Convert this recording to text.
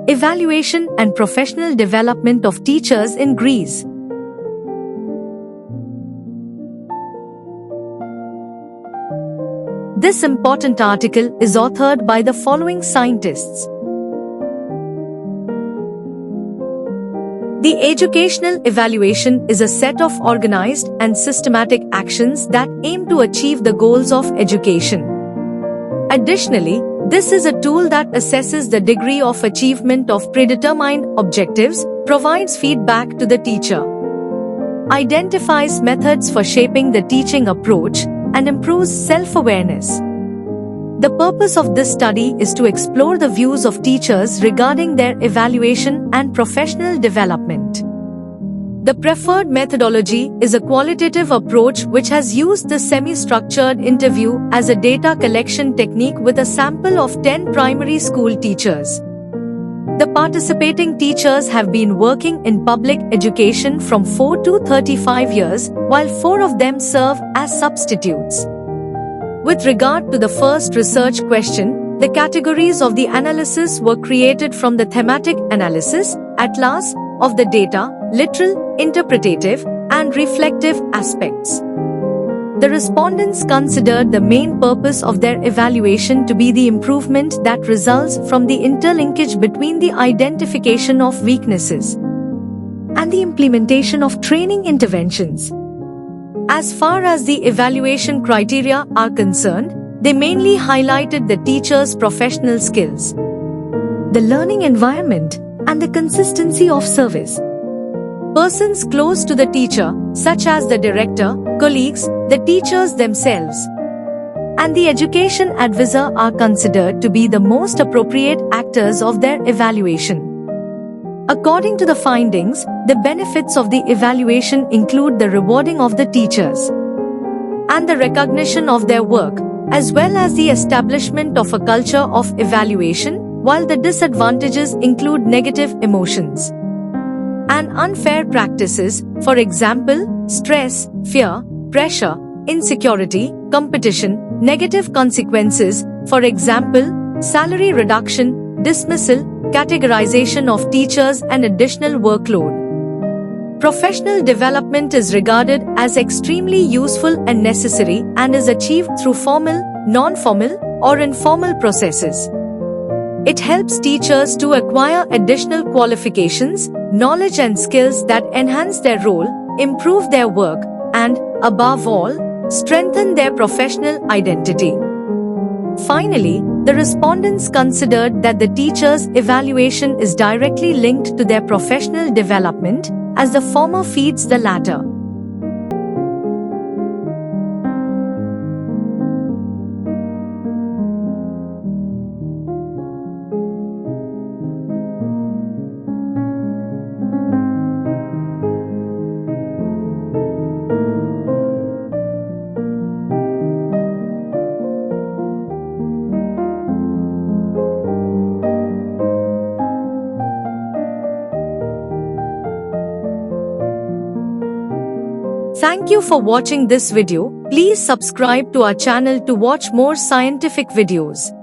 Evaluation and professional development of teachers in Greece. This important article is authored by the following scientists. The educational evaluation is a set of organized and systematic actions that aim to achieve the goals of education. Additionally, this is a tool that assesses the degree of achievement of predetermined objectives, provides feedback to the teacher, identifies methods for shaping the teaching approach, and improves self-awareness. The purpose of this study is to explore the views of teachers regarding their evaluation and professional development. The preferred methodology is a qualitative approach which has used the semi-structured interview as a data collection technique with a sample of 10 primary school teachers. The participating teachers have been working in public education from 4 to 35 years, while 4 of them serve as substitutes. With regard to the first research question, the categories of the analysis were created from the thematic analysis, atlas, of the data, literal, interpretative, and reflective aspects. The respondents considered the main purpose of their evaluation to be the improvement that results from the interlinkage between the identification of weaknesses and the implementation of training interventions. As far as the evaluation criteria are concerned, they mainly highlighted the teacher's professional skills, the learning environment, and the consistency of service. Persons close to the teacher, such as the director, colleagues, the teachers themselves, and the education advisor are considered to be the most appropriate actors of their evaluation. According to the findings, the benefits of the evaluation include the rewarding of the teachers and the recognition of their work, as well as the establishment of a culture of evaluation, while the disadvantages include negative emotions and unfair practices, for example, stress, fear, pressure, insecurity, competition, negative consequences, for example, salary reduction, dismissal, categorization of teachers and additional workload. Professional development is regarded as extremely useful and necessary and is achieved through formal, non-formal, or informal processes. It helps teachers to acquire additional qualifications, knowledge and skills that enhance their role, improve their work, and, above all, strengthen their professional identity. Finally, the respondents considered that the teacher's evaluation is directly linked to their professional development, as the former feeds the latter. Thank you for watching this video. Please subscribe to our channel to watch more scientific videos.